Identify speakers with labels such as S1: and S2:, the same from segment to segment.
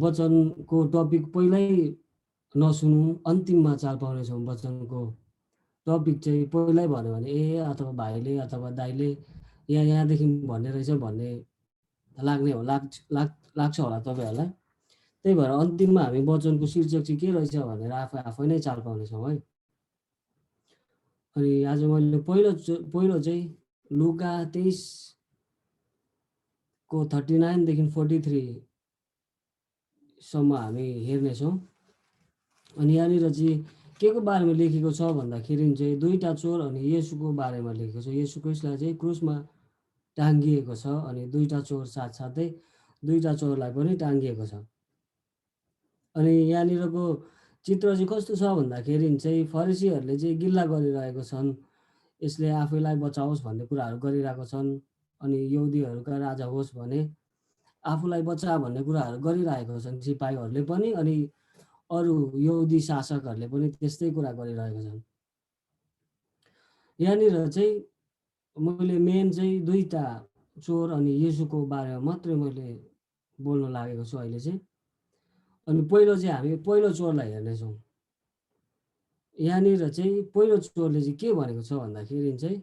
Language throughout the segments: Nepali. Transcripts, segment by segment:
S1: वचनको टपिक पहिल्यै नसुनौँ, अन्तिममा चाल पाउनेछौँ। वचनको टपिक चाहिँ पहिल्यै भन्यो भने अथवा भाइले अथवा दाइले यहाँदेखि भन्ने रहेछ भन्ने लाग्छ होला तपाईँहरूलाई। त्यही भएर अन्तिममा हामी वचनको शीर्षक चाहिँ के रहेछ भनेर आफै नै चाल पाउनेछौँ है। अनि आज मैले पहिलो चाहिँ लुका 23 को 39 देखि 43 सम्म हामी हेर्नेछौँ। अनि यहाँनिर चाहिँ के को बारेमा लेखेको छ भन्दाखेरि चाहिँ दुईटा चोर अनि येशूको बारेमा लेखेको छ। येशू क्रिस्टलाई चाहिँ क्रुसमा टाँगिएको छ अनि दुईटा चोर साथसाथै दुईटा चोरलाई पनि टाँगिएको छ। अनि यहाँनिरको चित्र चाहिँ कस्तो छ भन्दाखेरि चाहिँ फरिसीहरूले चाहिँ गिल्ला गरिरहेको छन्, यसले आफैलाई बचाओस् भन्ने कुराहरू गरिरहेको छन्। अनि यहुदीहरूका राजा होस् भने आफूलाई बचा भन्ने कुराहरू गरिरहेको छन् सिपाहीहरूले पनि, अनि अरू यहुदी शासकहरूले पनि त्यस्तै कुरा गरिरहेको छन्। यहाँनिर चाहिँ मैले मेन चाहिँ दुईटा चोर अनि येशूको बारेमा मात्रै मैले बोल्न लागेको छु अहिले चाहिँ। अनि पहिलो चाहिँ हामी पहिलो चोरलाई हेर्नेछौँ। यहाँनिर चाहिँ पहिलो चोरले चाहिँ के भनेको छ भन्दाखेरि चाहिँ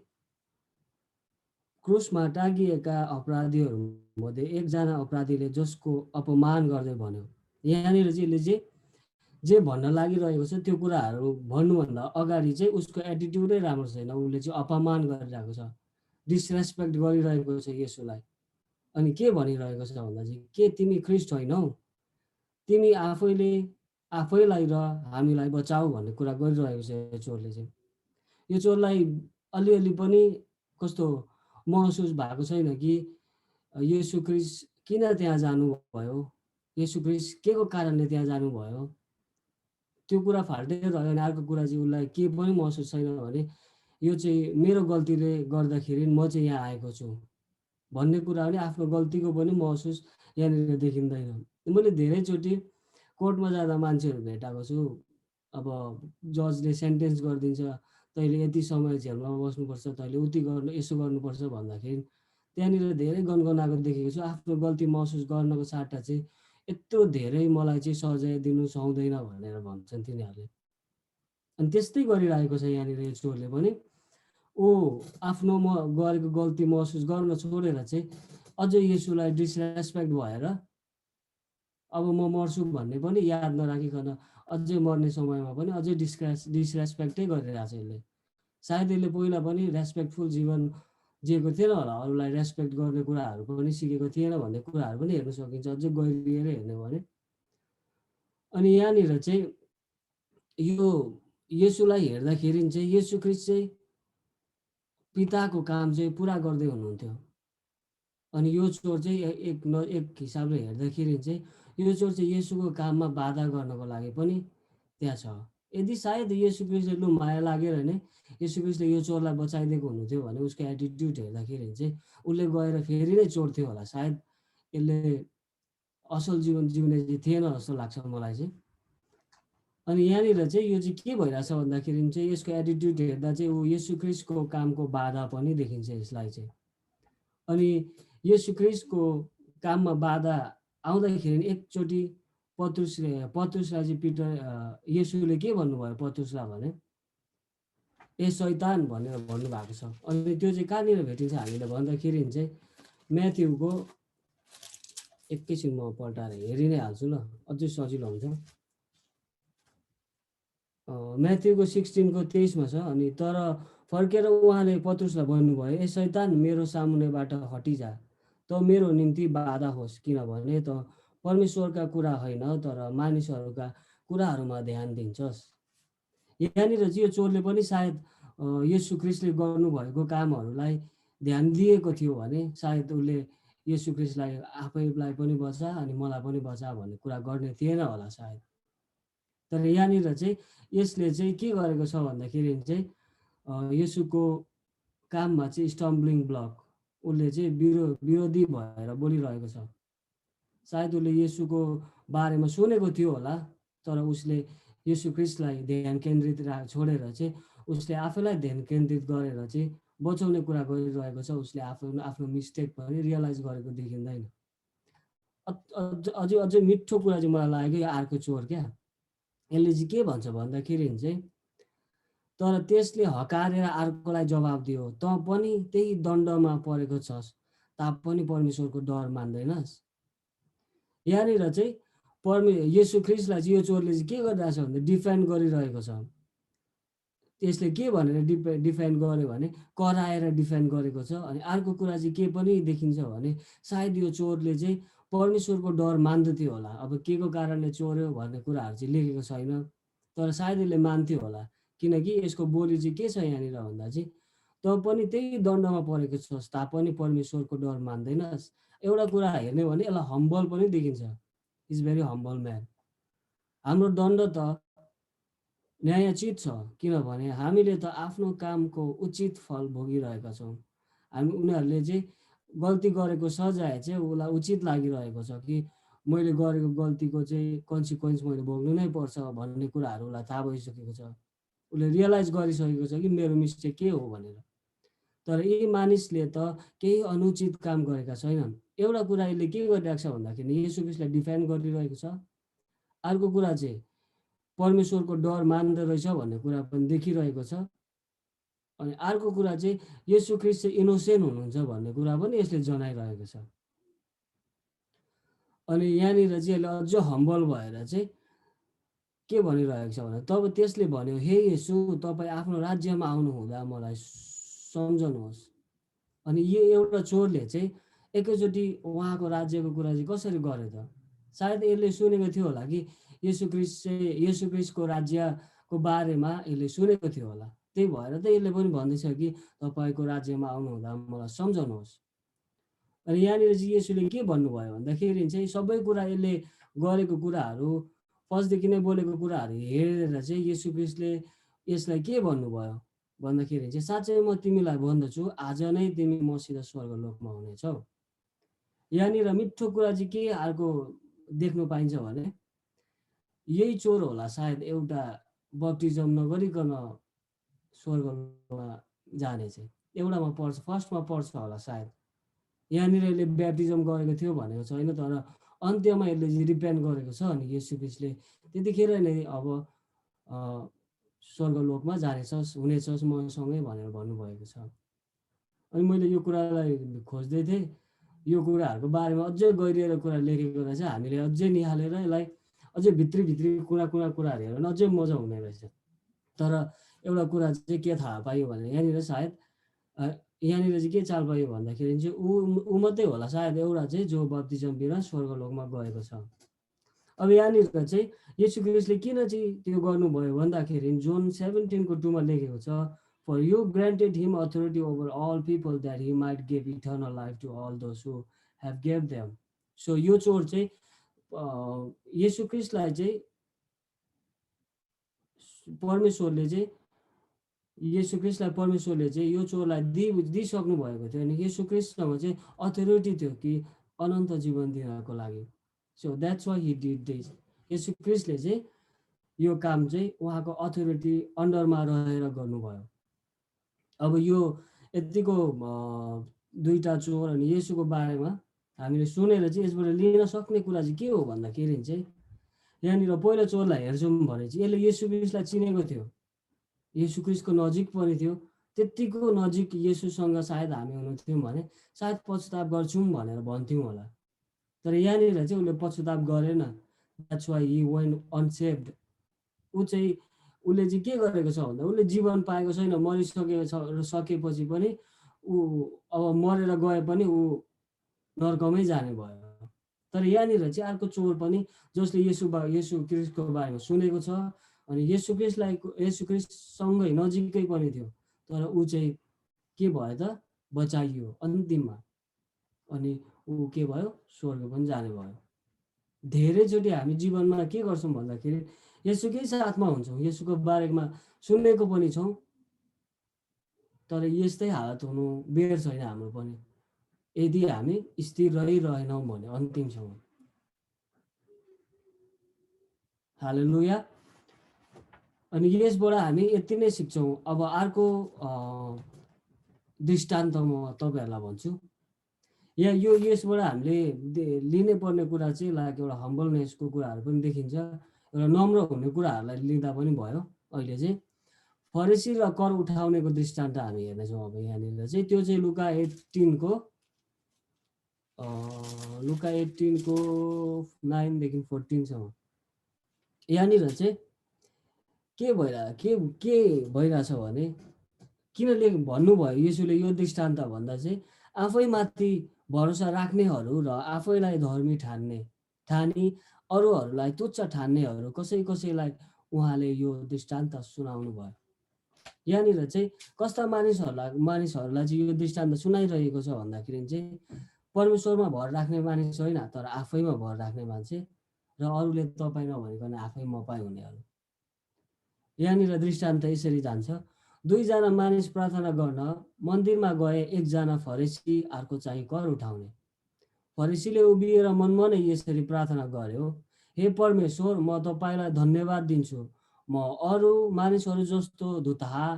S1: क्रुसमा टाँगिएका अपराधीहरूमध्ये एकजना अपराधीले जसको अपमान गर्दै भन्यो। यहाँनिर चाहिँ यसले चाहिँ जे भन्न लागिरहेको छ त्यो कुराहरू भन्नुभन्दा अगाडि चाहिँ उसको एटिट्युडै राम्रो छैन। उसले चाहिँ अपमान गरिरहेको छ, डिसरेस्पेक्ट गरिरहेको छ येशूलाई। अनि के भनिरहेको छ भन्दा चाहिँ के तिमी ख्रिस्ट होइनौ, तिमी आफैलाई र हामीलाई बचाऊ भन्ने कुरा गरिरहेको छ यो चोरले चाहिँ। यो चोरलाई अलिअलि पनि कस्तो महसुस भएको छैन कि येशू ख्रिस्ट किन त्यहाँ जानुभयो, येशू ख्रिस्ट के को कारणले त्यहाँ जानुभयो, त्यो कुरा फाल्टै रह्यो। अनि अर्को कुरा चाहिँ उसलाई के पनि महसुस छैन भने यो चाहिँ मेरो गल्तीले गर्दाखेरि म चाहिँ यहाँ आएको छु भन्ने कुरा पनि आफ्नो गल्तीको पनि महसुस यहाँनिर देखिँदैन। मैले धेरैचोटि कोर्टमा जाँदा मान्छेहरू भेटाएको छु। अब जजले सेन्टेन्स गरिदिन्छ, तैँले यति समय जेलमा बस्नुपर्छ, तैँले उति गर्नु यसो गर्नुपर्छ भन्दाखेरि त्यहाँनिर धेरै गनगनाएको देखेको छु। आफ्नो गल्ती महसुस गर्नको साट्टा चाहिँ यत्रो धेरै मलाई चाहिँ सजाय दिनु सुहाउँदैन भनेर भन्छन् तिनीहरूले। अनि त्यस्तै गरिरहेको छ यहाँनिर यो चोरले पनि। ऊ आफ्नो गरेको गल्ती महसुस गर्न छोडेर चाहिँ अझै येशूलाई डिसरेस्पेक्ट भएर अब म मर्छु भन्ने पनि याद नराखिकन अझै मर्ने समयमा पनि अझै डिसरेस्पेक्टै गरिरहेको छ यसले। सायद यसले पहिला पनि रेस्पेक्टफुल जीवन जिएको थिएन होला, अरूलाई रेस्पेक्ट गर्ने कुराहरू पनि सिकेको थिएन भन्ने कुराहरू पनि हेर्न सकिन्छ अझै गहिरिएर हेर्ने भने। अनि यहाँनिर चाहिँ यो येशूलाई हेर्दाखेरि चाहिँ येशू ख्रिस्ट चाहिँ पिताको काम चाहिँ पुरा गर्दै हुनुहुन्थ्यो। अनि यो चोर चाहिँ एक हिसाबले हेर्दाखेरि चाहिँ यो चोर चाहिँ येशूको काममा बाधा गर्नको लागि पनि त्यहाँ छ। यदि सायद येशू ख्रिस्टले लु माया लागेर नै येशू ख्रिस्टले यो चोरलाई बचाइदिएको हुनुहुन्थ्यो भने उसको एटिट्युड हेर्दाखेरि चाहिँ उसले गएर फेरि नै चोर्थ्यो होला। सायद यसले असल जीवन जिउने चाहिँ थिएन जस्तो लाग्छ मलाई चाहिँ। अनि यहाँनिर चाहिँ यो चाहिँ के भइरहेछ भन्दाखेरि चाहिँ यसको एटिट्युड हेर्दा चाहिँ ऊ येशू ख्रिस्टको कामको बाधा पनि देखिन्छ यसलाई चाहिँ। अनि येशू ख्रिस्टको काममा बाधा आउँदाखेरि एकचोटि पत्रुसलाई चाहिँ येशूले के भन्नुभयो पत्रुसलाई भने ए शैतान भनेर भन्नुभएको छ। अनि त्यो चाहिँ कहाँनिर भेटिन्छ हामीले भन्दाखेरि चाहिँ म्याथ्यूको एकैछिन म पल्टाएर हेरि नै हाल्छु ल, अझै सजिलो हुन्छ। म्याथ्यूको 16:23 छ। अनि तर फर्केर उहाँले पत्रुसलाई भन्नुभयो ए शैतान मेरो सामुन्नेबाट हटिजा, त मेरो निम्ति बाधा होस्, किनभने त परमेश्वरका कुरा होइन तर मानिसहरूका कुराहरूमा ध्यान दिन्छस्। यहाँनिर चाहिँ यो चोरले पनि सायद येशू ख्रिस्टले गर्नुभएको कामहरूलाई ध्यान दिएको थियो भने सायद उसले येशू ख्रिस्टलाई आफैलाई पनि बचा अनि मलाई पनि बचा भन्ने कुरा गर्ने थिएन होला सायद। तर यहाँनिर चाहिँ यसले चाहिँ के गरेको छ भन्दाखेरि चाहिँ येशूको काममा चाहिँ स्टम्बलिङ ब्लक, उसले चाहिँ विरोधी भएर बोलिरहेको छ। सायद उसले येशूको बारेमा सुनेको थियो होला, तर उसले येशू ख्रिस्टलाई ध्यान केन्द्रित छोडेर चाहिँ उसले आफैलाई ध्यान केन्द्रित गरेर चाहिँ बचाउने कुरा गरिरहेको छ। उसले आफ्नो मिस्टेक पनि रियलाइज गरेको देखिँदैन। अझै अझै मिठो कुरा चाहिँ मलाई लाग्यो यो अर्को चोर क्या। यसले चाहिँ के भन्छ भन्दाखेरि चाहिँ तर त्यसले हकारेर अर्कोलाई जवाब दियो, त पनि त्यही दण्डमा परेको छस्, तापनि परमेश्वरको डर मान्दैनस्। यहाँनिर चाहिँ येशू ख्रिस्टलाई चाहिँ यो चोरले चाहिँ के गरिरहेको छ भन्दा डिफेन्ड गरिरहेको छ। त्यसले के भनेर डिफेन्ड गर्यो भने कराएर डिफेन्ड गरेको छ। अनि अर्को कुरा चाहिँ के पनि देखिन्छ भने सायद यो चोरले चाहिँ परमेश्वरको डर मान्दथ्यो होला। अब के को कारणले चोर्यो भन्ने कुराहरू चाहिँ लेखेको छैन, तर सायद यसले मान्थ्यो होला, किनकि यसको बोली चाहिँ के छ यहाँनिर भन्दा चाहिँ त पनि त्यही दण्डमा परेको छस्, तापनि परमेश्वरको डर मान्दैनस्। एउटा कुरा हेर्ने भने यसलाई हम्बल पनि देखिन्छ, इज भेरी हम्बल म्यान। हाम्रो दण्ड त न्यायोचित छ, किनभने हामीले त आफ्नो कामको उचित फल भोगिरहेका छौँ। उनीहरूले चाहिँ गल्ती गरेको सजाय चाहिँ उसलाई उचित लागिरहेको छ कि मैले गरेको गल्तीको चाहिँ कन्सिक्वेन्स मैले भोग्नु नै पर्छ भन्ने कुराहरू उसलाई थाहा भइसकेको छ। उसले रियलाइज गरिसकेको छ कि मेरो मिस्टेक के हो भनेर। तर यी मानिसले त केही अनुचित काम गरेका छैनन्। एउटा कुरा यसले के गरिरहेको छ भन्दाखेरि येशू ख्रिस्टलाई डिफेन्ड गरिरहेको छ। अर्को कुरा चाहिँ परमेश्वरको डर मान्दो रहेछ भन्ने कुरा पनि देखिरहेको छ। अनि अर्को कुरा चाहिँ येशू ख्रिस्ट चाहिँ इनोसेन्ट हुनुहुन्छ भन्ने कुरा पनि यसले जनाइरहेको छ। अनि यहाँनिर चाहिँ यसले अझ हम्बल भएर चाहिँ के भनिरहेको छ भने तब त्यसले भन्यो, हे येशू, तपाईँ आफ्नो राज्यमा आउनु हुँदा मलाई सम्झनुहोस्। अनि यो एउटा चोरले चाहिँ एकैचोटि उहाँको राज्यको कुरा चाहिँ कसरी गर्यो त? सायद यसले सुनेको थियो होला कि येशू ख्रिस्टको राज्यको बारेमा यसले सुनेको थियो होला। त्यही भएर त यसले पनि भन्दैछ कि तपाईँको राज्यमा आउनु हुँदा मलाई सम्झनुहोस्। अनि यहाँनिर चाहिँ येशूले के भन्नुभयो भन्दाखेरि चाहिँ सबै कुरा यसले गरेको कुराहरू, फर्स्टदेखि नै बोलेको कुराहरू हेरेर चाहिँ येशू ख्रिस्टले यसलाई के भन्नुभयो भन्दाखेरि चाहिँ साँच्चै म तिमीलाई भन्दछु, आज नै तिमी मसित स्वर्गलोकमा हुनेछौ। यहाँनिर मिठो कुरा चाहिँ के अर्को देख्नु पाइन्छ भने यही चोर होला सायद एउटा बप्टिजम नगरिकन स्वर्गमा जाने चाहिँ एउटामा पर्छ, फर्स्टमा पर्छ होला सायद। यहाँनिर यसले ब्याप्टिजम गरेको थियो भनेको छैन, तर अन्त्यमा यसले रिपेन्ट गरेको छ। अनि येशू ख्रिस्टले त्यतिखेर नै अब स्वर्गलोकमा जानेछस्, हुनेछस् मसँगै भनेर भन्नुभएको छ। अनि मैले यो कुरालाई खोज्दै थिएँ, यो कुराहरूको बारेमा अझै गहिरिएर कुरा लेखेको रहेछ। हामीले अझै निहालेर यसलाई अझै भित्री कुराहरू हेरेर अझै मजा हुने रहेछ। तर एउटा कुरा चाहिँ के थाहा पायो भने यहाँनिर सायद यहाँनिर चाहिँ के चाल पायो भन्दाखेरि चाहिँ ऊ मात्रै होला सायद एउटा चाहिँ जो बप्तिजम बिना स्वर्गलोकमा गएको छ। अब यहाँनिर चाहिँ येशू ख्रिस्टले किन चाहिँ त्यो गर्नुभयो भन्दाखेरि जोन 17:2 लेखेको छ, For you granted him authority over all people that he might give eternal life to all those who have gave them. So यो चोर चाहिँ येशू ख्रिस्टलाई चाहिँ परमेश्वरले चाहिँ यो चोरलाई दिइसक्नु भएको थियो। अनि येशू ख्रिस्टसँग चाहिँ अथोरिटी थियो कि अनन्त जीवन दिनको लागि। So that's why he did this. येशू ख्रिस्टले चाहिँ यो काम चाहिँ उहाँको अथोरिटी अन्डरमा रहेर गर्नुभयो। अब यो यतिको दुईटा चोर अनि येशूको बारेमा हामीले सुनेर चाहिँ यसबाट लिन सक्ने कुरा चाहिँ के हो भन्दाखेरि चाहिँ यहाँनिर पहिलो चोरलाई हेर्छौँ भने चाहिँ यसले येशू ख्रिस्टलाई चिनेको थियो, येशू ख्रिस्टको नजिक पनि थियो। त्यतिको नजिक येशूसँग सायद हामी हुन्थ्यौँ भने सायद पश्चाताप गर्छौँ भनेर भन्थ्यौँ होला। तर यहाँनिर चाहिँ उसले पश्चाताप गरेन। That's why he went unsaved. उसले चाहिँ के गरेको छ भन्दा उसले जीवन पाएको छैन, सकेपछि पनि ऊ अब मरेर गए पनि ऊ नर्कमै जाने भयो। तर यहाँनिर चाहिँ अर्को चोर पनि जसले येशू ख्रिस्टको बारेमा सुनेको छ अनि येशू ख्रिस्टसँगै नजिकै पनि थियो, तर ऊ चाहिँ के भयो त बचाइयो अन्तिममा। अनि ऊ के भयो, स्वर्ग पनि जाने भयो। धेरैचोटि हामी जीवनमा के गर्छौँ भन्दाखेरि येशूकै साथमा हुन्छौँ, येशूको बारेमा सुनेको पनि छौँ, तर यस्तै हालत हुनु बेर छैन हाम्रो पनि, यदि हामी स्थिर रहिरहेनौँ भने अन्तिमसम्म। हालेलुया। अनि यसबाट हामी यति नै सिक्छौँ। अब अर्को दृष्टान्त म तपाईँहरूलाई भन्छु। या यो यसबाट हामीले लिनै पर्ने कुरा चाहिँ लाइक एउटा हम्बलनेसको कुराहरू पनि देखिन्छ, एउटा नम्र हुने कुराहरूलाई लिँदा पनि भयो। अहिले चाहिँ फरेसी र कर उठाउनेको दृष्टान्त हामी हेर्नेछौँ। अब यहाँनिर चाहिँ त्यो चाहिँ लुका 18 को 9 देखि 14सम्म यहाँनिर चाहिँ के भइरहेछ भने किन भन्नुभयो यसुले यो दृष्टान्त भन्दा चाहिँ आफैमाथि भरोसा राख्नेहरू र आफैलाई धर्मी ठानी अरूहरूलाई तुच्छ ठान्नेहरू कसैलाई उहाँले यो दृष्टान्त सुनाउनु भयो। यहाँनिर चाहिँ कस्ता मानिसहरूलाई चाहिँ यो दृष्टान्त सुनाइरहेको छ भन्दाखेरि चाहिँ परमेश्वरमा भर राख्ने मानिस होइन, तर आफैमा भर राख्ने मान्छे र अरूले तपाईँ नभनिकन आफै मपाई हुनेहरू। यहाँनिर दृष्टान्त यसरी जान्छ। 2 जना मानिस प्रार्थना गर्न मन्दिरमा गए, एकजना फरेसी अर्को चाहिँ कर उठाउने। फरेसीले उभिएर मनमा नै यसरी प्रार्थना गर्यो, हे परमेश्वर, म तपाईँलाई धन्यवाद दिन्छु, म अरू मानिसहरू जस्तो धुताहा,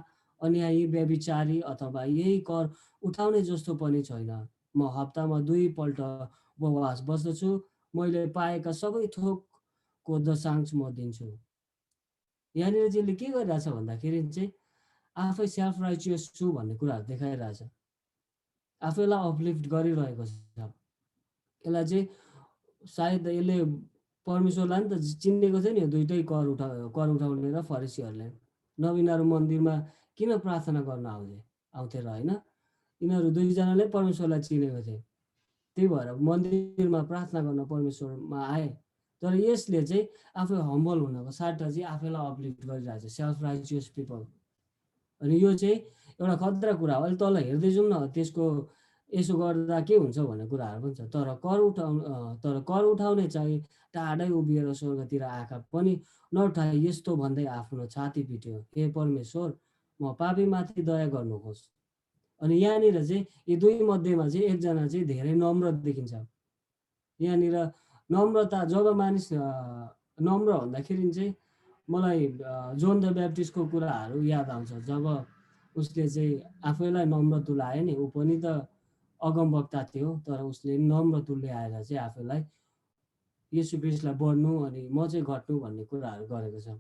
S1: अन्यायी, व्यभिचारी अथवा यही कर उठाउने जस्तो पनि छैन। म हप्तामा 2 पल्ट उपवास बस्दछु, मैले पाएका सबै थोकको दशांश म दिन्छु। यहाँनिर चाहिँ के गरिरहेछ भन्दाखेरि चाहिँ आफै सेल्फ राइचियस छु भन्ने कुराहरू देखाइरहेछ, आफैलाई अपलिफ्ट गरिरहेको छ। यसलाई चाहिँ सायद यसले परमेश्वरलाई नि त चिनेको थियो नि, दुइटै कर उठाउने र फरेसीहरूले। नबिनाहरू मन्दिरमा किन प्रार्थना गर्न आउँथे र होइन, यिनीहरू 2 जनाले परमेश्वरलाई चिनेको थिए, त्यही भएर मन्दिरमा प्रार्थना गर्न परमेश्वरमा आए। तर यसले चाहिँ आफै हम्बल हुनको साट्टा चाहिँ आफैलाई अपलिफ्ट गरिरहेछ, सेल्फ राइचियस पिपल। अनि यो चाहिँ एउटा खतरा कुरा हो। अहिले तल हेर्दै जाउँ न, त्यसको यसो गर्दा के हुन्छ भन्ने कुराहरू पनि छ। तर कर उठाउने चाहिँ टाढै उभिएर स्वर्गतिर आँखा पनि नउठाए यस्तो भन्दै आफ्नो छाती पिट्यो, हे परमेश्वर, म पापीमाथि दया गर्नुहोस्। अनि यहाँनिर चाहिँ यी 2 मध्येमा चाहिँ एकजना चाहिँ धेरै नम्र देखिन्छ। यहाँनिर नम्रता, जब मानिस नम्र भन्दाखेरि चाहिँ मलाई जोन द ब्याप्टिस्टको कुराहरू याद आउँछ। जब उसले चाहिँ आफैलाई नम्र तुल्यायो नि, ऊ पनि त अगमवक्ता थियो, तर उसले नम्र तुल्याएर चाहिँ आफैलाई येशू ख्रीष्टलाई बढ्नु अनि म चाहिँ घट्नु भन्ने कुराहरू गरेको छ।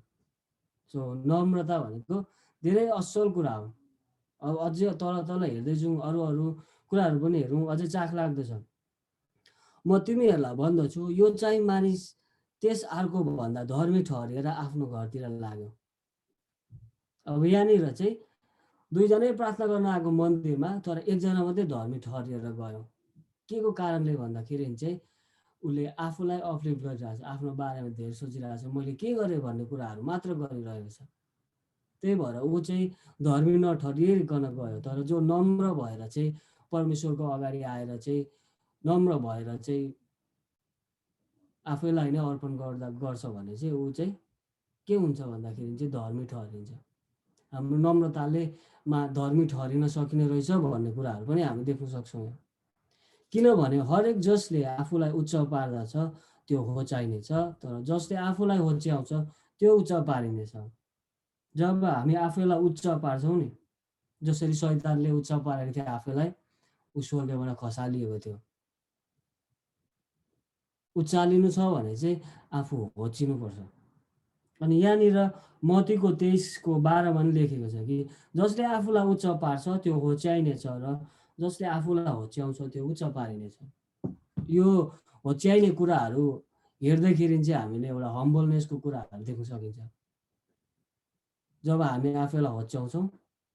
S1: सो नम्रता भनेको धेरै असल कुरा हो। अब अझै तल हेर्दै जाउँ, अरू कुराहरू पनि हेरौँ, अझै चाख लाग्दो छ। म तिमीहरूलाई भन्दछु, यो चाहिँ मानिस त्यस अर्को भन्दा धर्मी ठहरिएर आफ्नो घरतिर लाग्यो। अब यहाँनिर चाहिँ 2 जनै प्रार्थना गर्न आएको मन्दिरमा, तर एकजना मात्रै धर्मी ठहरिएर गयो। के को कारणले भन्दाखेरि चाहिँ उसले आफूलाई अपलिफ्ट गरिरहेछ, आफ्नो बारेमा धेरै सोचिरहेछ, मैले के गरेँ भन्ने कुराहरू मात्र गरिरहेको छ। त्यही भएर ऊ चाहिँ धर्मी नठहरिकन गयो। तर जो नम्र भएर चाहिँ परमेश्वरको अगाडि आएर चाहिँ नम्र भएर चाहिँ आफैलाई नै अर्पण गर्छ भने चाहिँ ऊ चाहिँ के हुन्छ भन्दाखेरि चाहिँ धर्मी ठहरिन्छ। हाम्रो नम्रताले धर्मी ठहरिन सकिने रहेछ भन्ने कुराहरू पनि हामी देख्न सक्छौँ। किनभने हरेक जसले आफूलाई उच्च पार्दछ त्यो होच्याइनेछ, तर जसले आफूलाई होच्याउँछ त्यो उच्च पारिनेछ। जब हामी आफैलाई उच्च पार्छौँ नि, जसरी शैतानले उच्च पारेको थियो आफैलाई, ऊ स्वर्गबाट खसालिएको थियो। उचालिनु छ भने चाहिँ आफू होचिनुपर्छ। अनि यहाँनिर मत्तीको 23:12 पनि लेखेको छ कि जसले आफूलाई उच्च पार्छ त्यो होच्याइनेछ र जसले आफूलाई होच्याउँछ त्यो उच्च पारिनेछ। यो होच्याइने कुराहरू हेर्दाखेरि चाहिँ हामीले एउटा हम्बलनेसको कुराहरू देख्न सकिन्छ। जब हामी आफैलाई होच्याउँछौँ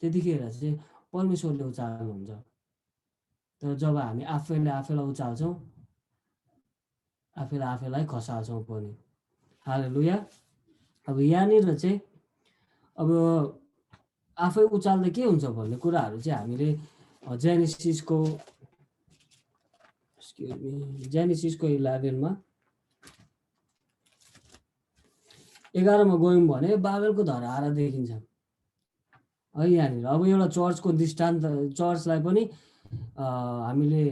S1: त्यतिखेर चाहिँ परमेश्वरले उचाल्नुहुन्छ। तर जब हामी आफैलाई उचाल्छौँ, आफैलाई खसाल्छौँ पनि। हालेलुया। अब यहाँनिर चाहिँ अब आफै उचाल्दा के हुन्छ भन्ने कुराहरू चाहिँ हामीले जेनेसिसको 11मा 11मा गयौँ भने बाबेलको धरहरा देखिन्छ है। यहाँनिर अब एउटा चर्चको दृष्टान्त, चर्चलाई पनि हामीले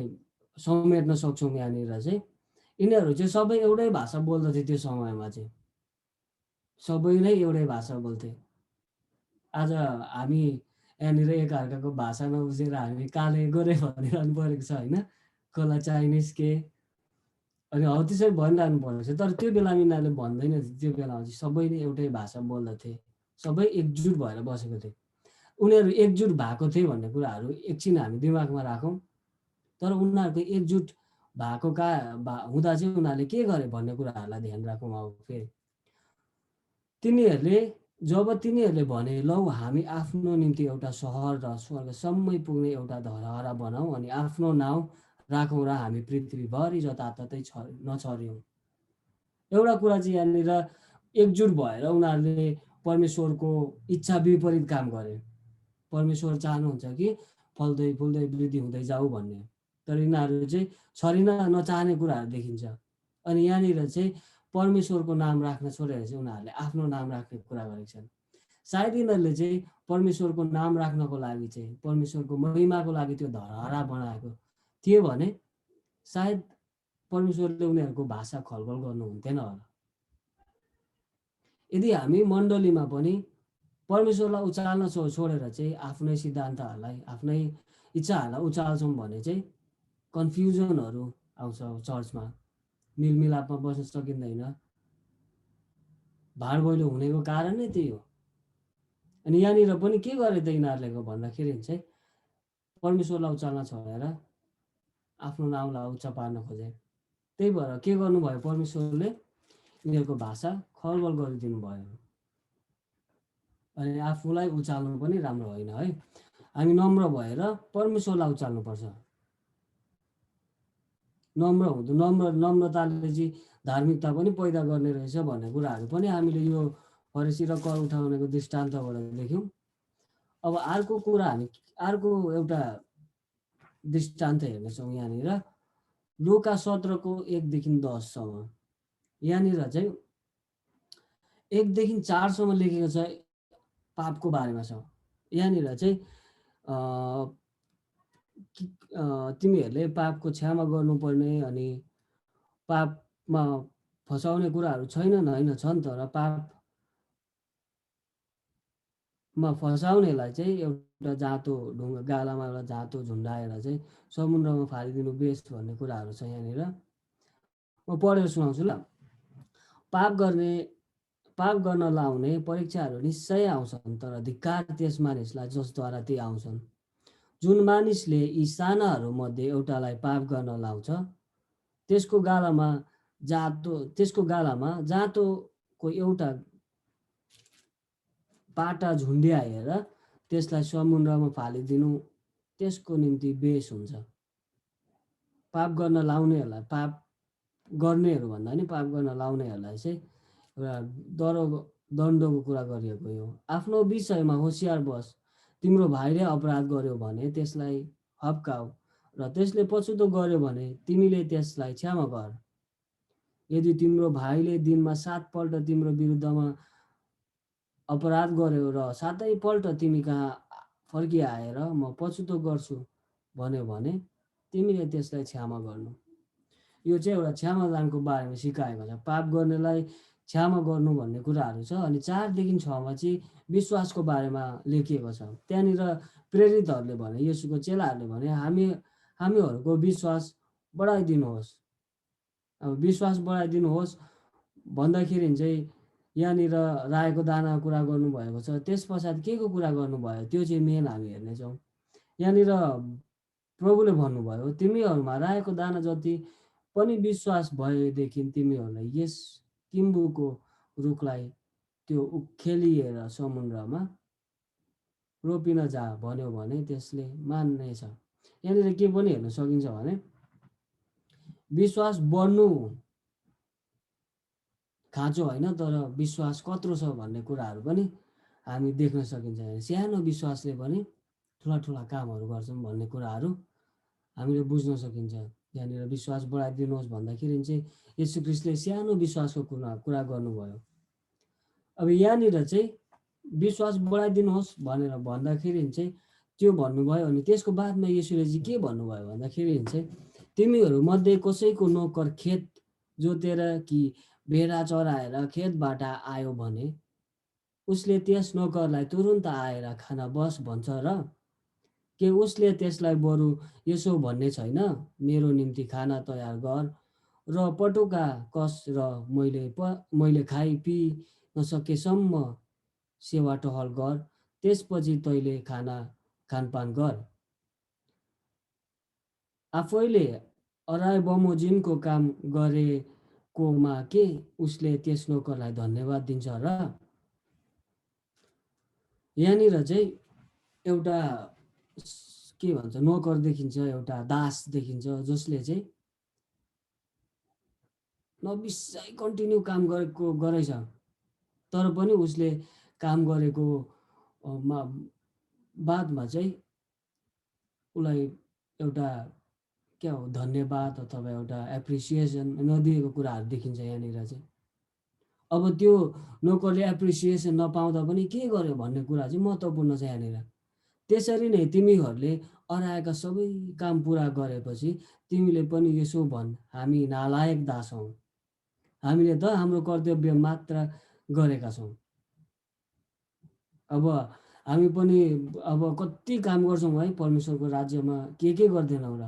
S1: समेट्न सक्छौँ। यहाँनिर चाहिँ यिनीहरू चाहिँ सबै एउटै भाषा बोल्दथे। त्यो समयमा चाहिँ सबै नै एउटै भाषा बोल्थे। आज हामी यहाँनिर एकअर्काको भाषा नबुझेर हामी काले गोरे भनिरहनु परेको छ होइन। कसलाई चाइनिज के अनि हौ त्यसरी भनिरहनु पर्छ। तर त्यो बेलामा यिनीहरूले भन्दैन थियो। त्यो बेलामा चाहिँ सबै नै एउटै भाषा बोल्दथे, सबै एकजुट भएर बसेको थिए। उनीहरू एकजुट भएको थिए भन्ने कुराहरू एकछिन हामी दिमागमा राखौँ। तर उनीहरूको एकजुट भएको हुँदा चाहिँ उनीहरूले के गरे भन्ने कुराहरूलाई ध्यान राखौँ। अब फेरि जब तिनीहरूले भने लौ हामी आफ्नो निम्ति एउटा सहर र स्वर्गसम्मै पुग्ने एउटा धरहरा बनाऊ अनि आफ्नो नाउँ राखौँ र हामी पृथ्वीभरि जताततै नछर्यौँ। एउटा कुरा चाहिँ यहाँनिर एकजुट भएर उनीहरूले परमेश्वरको इच्छा विपरीत काम गरे। परमेश्वर चाहनुहुन्छ कि फल्दै फुल्दै वृद्धि हुँदै जाऊ भन्ने, तर यिनीहरू चाहिँ छरिन नचाहने कुराहरू देखिन्छ। अनि यहाँनिर चाहिँ परमेश्वरको नाम राख्न छोडेर चाहिँ उनीहरूले आफ्नो नाम राख्ने कुरा गरेका छन्। सायद यिनीहरूले चाहिँ परमेश्वरको नाम राख्नको लागि चाहिँ परमेश्वरको महिमाको लागि त्यो धरहरा बनाएको थियो भने सायद परमेश्वरले उनीहरूको भाषा खलबल गर्नुहुन्थेन होला। यदि हामी मण्डलीमा पनि परमेश्वरलाई उचाल्न छोडेर चाहिँ आफ्नै सिद्धान्तहरूलाई आफ्नै इच्छाहरूलाई उचाल्छौँ भने चाहिँ कन्फ्युजनहरू आउँछ चर्चमा, मिलमिलापमा बस्न सकिँदैन। भाडबैलो हुनेको कारण नै त्यही हो। अनि यहाँनिर पनि के गरे त यिनीहरूले भन्दाखेरि चाहिँ परमेश्वरलाई उचाल्न छोडेर आफ्नो नाउँलाई उच्च पार्न खोजे। त्यही भएर के गर्नुभयो, परमेश्वरले यिनीहरूको भाषा खलबल गरिदिनु भयो। अनि आफूलाई उचाल्नु पनि राम्रो होइन है। हामी नम्र भएर परमेश्वरलाई उचाल्नुपर्छ। नम्रताले चाहिँ धार्मिकता पनि पैदा गर्ने रहेछ भन्ने कुराहरू पनि हामीले यो फरिसी र कर उठाउनेको दृष्टान्तबाट देख्यौँ। अब अर्को एउटा दृष्टान्त हेर्नेछौँ यहाँनिर लुका 17को 1देखि 10सम्म। यहाँनिर चाहिँ 1देखि 4सम्म लेखेको छ पापको बारेमा छ। यहाँनिर चाहिँ तिमीहरूले पापको क्षमा गर्नुपर्ने अनि पापमा फसाउने कुराहरू छैनन् होइन, छन्, तर पापमा फसाउनेलाई चाहिँ एउटा जाँतो गालामा एउटा जाँतो झुन्डाएर चाहिँ समुद्रमा फालिदिनु बेस्ट भन्ने कुराहरू छ यहाँनिर। म पढेर सुनाउँछु ल। पाप गर्न लाउने परीक्षाहरू निश्चय आउँछन्, तर धिक्कार त्यस मानिसलाई जसद्वारा ती आउँछन्। जुन मानिसले यी सानाहरूमध्ये एउटालाई पाप गर्न लाउँछ त्यसको गालामा जाँतोको एउटा पाटा झुन्ड्याएर त्यसलाई समुद्रमा फालिदिनु त्यसको निम्ति बेस हुन्छ। पाप गर्न लाउनेहरूलाई, पाप गर्नेहरू भन्दा नि पाप गर्न लाउनेहरूलाई चाहिँ एउटा दण्डको कुरा गरिएको हो। आफ्नो विषयमा होसियार बस। तिम्रो भाइले अपराध गर्यो भने त्यसलाई हप्काऊ र त्यसले पछुतो गर्यो भने तिमीले त्यसलाई क्षमा गर। यदि तिम्रो भाइले दिनमा 7 पल्ट तिम्रो विरुद्धमा अपराध गर्यो र 7 पल्ट तिमी कहाँ फर्किआएर म पछुतो गर्छु भन्यो भने तिमीले त्यसलाई क्षमा गर्नु। यो चाहिँ एउटा क्षमादानको बारेमा सिकाएको छ। पाप गर्नेलाई क्षमा गर्नु भन्ने कुराहरू छ। अनि 4देखि 6मा चाहिँ विश्वासको बारेमा लेखिएको छ। त्यहाँनिर प्रेरितहरूले भने, येशूको चेलाहरूले भने हामीहरूको विश्वास बढाइदिनुहोस्। अब विश्वास बढाइदिनुहोस् भन्दाखेरि चाहिँ यहाँनिर रायोको दानाको कुरा गर्नुभएको छ। त्यस पश्चात के को कुरा गर्नुभयो त्यो चाहिँ मेन हामी हेर्नेछौँ। यहाँनिर प्रभुले भन्नुभयो, तिमीहरूमा रायोको दाना जति पनि विश्वास भएदेखि तिमीहरूलाई यस किम्बुको रुखलाई त्यो उखेलिएर समुद्रमा रोपिन जा भन्यो भने त्यसले मान्नेछ। यहाँनिर के पनि हेर्न सकिन्छ भने विश्वास बढ्नु खाँचो होइन, तर विश्वास कत्रो छ भन्ने कुराहरू पनि हामी देख्न सकिन्छ। सानो विश्वासले पनि ठुला ठुला कामहरू गर्छन् भन्ने कुराहरू हामीले बुझ्न सकिन्छ। यहाँनिर विश्वास बढाइदिनुहोस् भन्दाखेरि चाहिँ येशू ख्रीष्टले सानो विश्वासको कुरा गर्नुभयो। अब यहाँनिर चाहिँ विश्वास बढाइदिनुहोस् भनेर भन्दाखेरि चाहिँ त्यो भन्नुभयो। अनि त्यसको बादमा येशूले चाहिँ के भन्नुभयो भन्दाखेरि चाहिँ तिमीहरू मध्ये कसैको नोकर खेत जोतेर कि भेडा चराएर खेतबाट आयो भने उसले त्यस नोकरलाई तुरुन्त आएर खान बस भन्छ र के उसले त्यसलाई बरु यसो भन्ने छैन, मेरो निम्ति खाना तयार गर र पटुका कस र मैले खाइ पिइ नसकेसम्म सेवा टहल गर, त्यसपछि तैँले खानपान गर। आफैले अराय बमोजिमको काम गरेकोमा के उसले त्यस नोकरलाई धन्यवाद दिन्छ र? यहाँनिर चाहिँ एउटा के भन्छ नोकर देखिन्छ, एउटा दास देखिन्छ, जसले चाहिँ नबिसाइ कन्टिन्यू काम गरेछ, तर पनि उसले काम गरेको बादमा चाहिँ उसलाई एउटा क्या हो धन्यवाद अथवा एउटा एप्रिसिएसन नदिएको कुराहरू देखिन्छ यहाँनिर चाहिँ। अब त्यो नोकरले एप्रिसिएसन नपाउँदा पनि के गर्यो भन्ने कुरा चाहिँ महत्त्वपूर्ण छ यहाँनिर। त्यसरी नै तिमीहरूले अराएका सबै काम पुरा गरेपछि तिमीले पनि यसो भन्, हामी नालायक दास हौँ, हामीले त हाम्रो कर्तव्य मात्र गरेका छौँ। अब हामी पनि अब कति काम गर्छौँ है परमेश्वरको राज्यमा, के गर्दैनौँ र?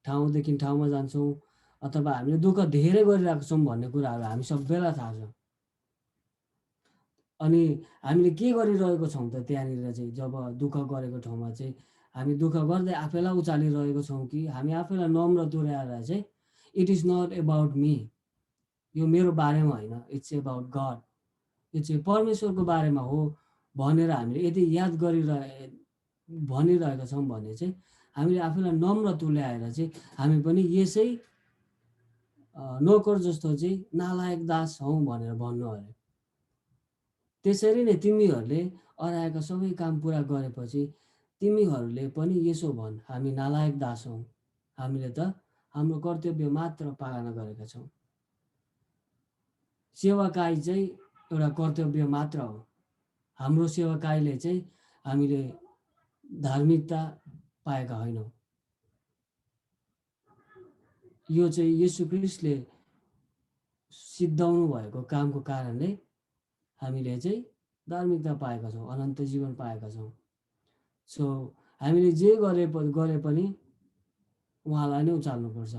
S1: ठाउँदेखि ठाउँमा जान्छौँ अथवा हामीले दुःख धेरै गरिरहेको छौँ भन्ने कुराहरू हामी सबैलाई थाहा छ। अनि हामीले के गरिरहेको छौँ त त्यहाँनिर चाहिँ, जब दुःख गरेको ठाउँमा चाहिँ हामी दुःख गर्दै आफैलाई उचालिरहेको छौँ कि हामी आफैलाई नम्र तुल्याएर चाहिँ it is not about me, यो मेरो बारेमा होइन, इट्स एबाउट गड, यो चाहिँ परमेश्वरको बारेमा हो भनेर हामीले यदि याद भनिरहेका छौँ भने चाहिँ हामीले आफैलाई नम्र तुल्याएर चाहिँ हामी पनि यसै नोकर जस्तो चाहिँ नालायक दास हौँ भनेर भन्नु अरे। त्यसरी नै तिमीहरूले अराएका सबै काम पुरा गरेपछि तिमीहरूले पनि यसो भन्, हामी नालायक दास हौँ, हामीले त हाम्रो कर्तव्य मात्र पालना गरेका छौँ। सेवाकाई चाहिँ एउटा कर्तव्य मात्र हो। हाम्रो सेवाकाईले चाहिँ हामीले धार्मिकता पाएका होइनौँ। यो चाहिँ येशू ख्रीष्टले सिद्धाउनु भएको कामको कारणले हामीले चाहिँ धार्मिकता पाएका छौँ, अनन्त जीवन पाएका छौँ। सो हामीले जे गरे पनि उहाँलाई नै उचाल्नुपर्छ।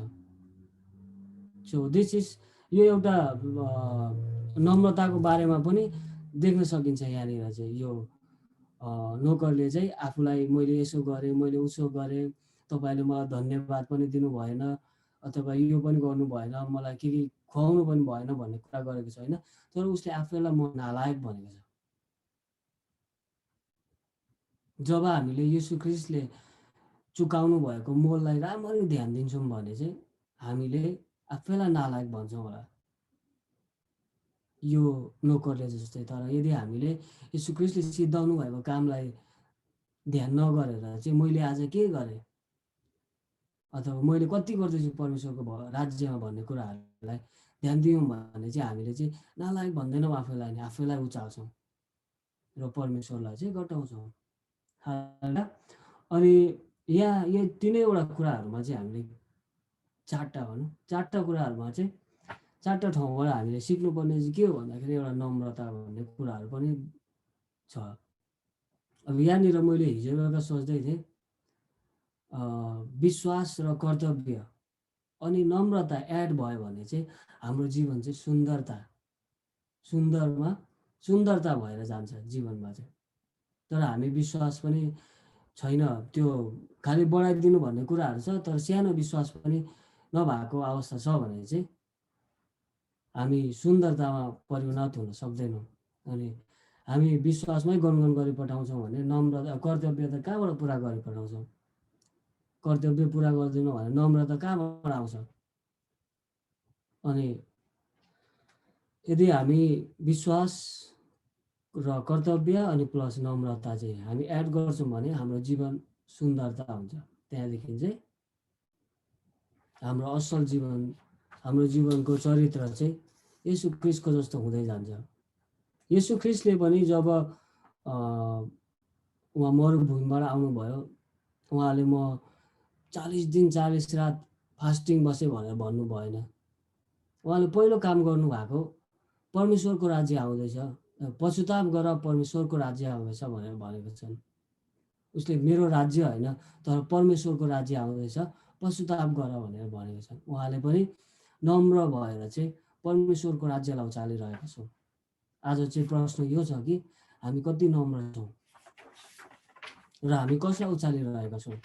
S1: सो दिस इज यो एउटा नम्रताको बारेमा पनि देख्न सकिन्छ यहाँनिर चाहिँ। यो नोकरले चाहिँ आफूलाई मैले यसो गरेँ, मैले उसो गरेँ, तपाईँले मलाई धन्यवाद पनि दिनु भएन अथवा यो पनि गर्नु भएन, मलाई के खुवाउनु पनि भएन भन्ने कुरा गरेको छैन, तर उसले आफैलाई म नालायक भनेको छ। जब हामीले येशू ख्रीष्टले चुकाउनु भएको मोललाई राम्ररी ध्यान दिन्छौँ भने चाहिँ हामीले आफैलाई नालायक भन्छौँ होला, यो नोकरले जस्तै। तर यदि हामीले येशू ख्रीष्टले सिद्धाउनु भएको कामलाई ध्यान नगरेर चाहिँ मैले आज के गरेँ अथवा मैले कति गर्दैछु परमेश्वरको राज्यमा भन्ने कुराहरूलाई ध्यान दियौँ भने चाहिँ हामीले चाहिँ नालायक भन्दैनौँ आफैलाई, नि आफैलाई उचाल्छौँ र परमेश्वरलाई चाहिँ घटाउँछौँ। अनि यहाँ यो तिनैवटा कुराहरूमा चाहिँ हामीले चारवटा कुराहरूमा चाहिँ चारवटा ठाउँबाट हामीले सिक्नुपर्ने चाहिँ के हो भन्दाखेरि एउटा नम्रता भन्ने कुराहरू पनि छ। अब यहाँनिर मैले हिजो एउटा सोच्दै थिएँ, विश्वास र कर्तव्य अनि नम्रता एड भयो भने चाहिँ हाम्रो जीवन चाहिँ सुन्दरता भएर जान्छ जीवनमा चाहिँ। तर हामी विश्वास पनि छैन, त्यो खालि बढाइदिनु भन्ने कुराहरू छ, तर सानो विश्वास पनि नभएको अवस्था छ भने चाहिँ हामी सुन्दरतामा परिणत हुन सक्दैनौँ। अनि हामी विश्वासमै गनगन गरी पठाउँछौँ भने नम्रता कर्तव्य त कहाँबाट पुरा गरी पठाउँछौँ? कर्तव्य पुरा गर्दैनौँ भने नम्रता कहाँबाट आउँछ? अनि यदि हामी विश्वास र कर्तव्य अनि प्लस नम्रता चाहिँ हामी एड गर्छौँ भने हाम्रो जीवन सुन्दरता हुन्छ। त्यहाँदेखि चाहिँ हाम्रो असल जीवन, हाम्रो जीवनको चरित्र चाहिँ येशू ख्रीष्टको जस्तो हुँदै जान्छ। येशू ख्रीष्टले पनि जब उहाँ मरुभूमिबाट आउनुभयो, उहाँले म 40 दिन 40 रात फास्टिङ बसेँ भनेर भन्नु भएन। उहाँले पहिलो काम गर्नुभएको परमेश्वरको राज्य आउँदैछ, पश्चाताप गर परमेश्वरको राज्य आउँदैछ भनेर भनेको छन्। उसले मेरो राज्य होइन तर परमेश्वरको राज्य आउँदैछ, पश्चाताप गर भनेर भनेको छ। उहाँले पनि नम्र भएर चाहिँ परमेश्वरको राज्यलाई उचालिरहेका छौँ। आज चाहिँ प्रश्न यो छ कि हामी कति नम्र छौँ र हामी कसलाई उचालिरहेका छौँ।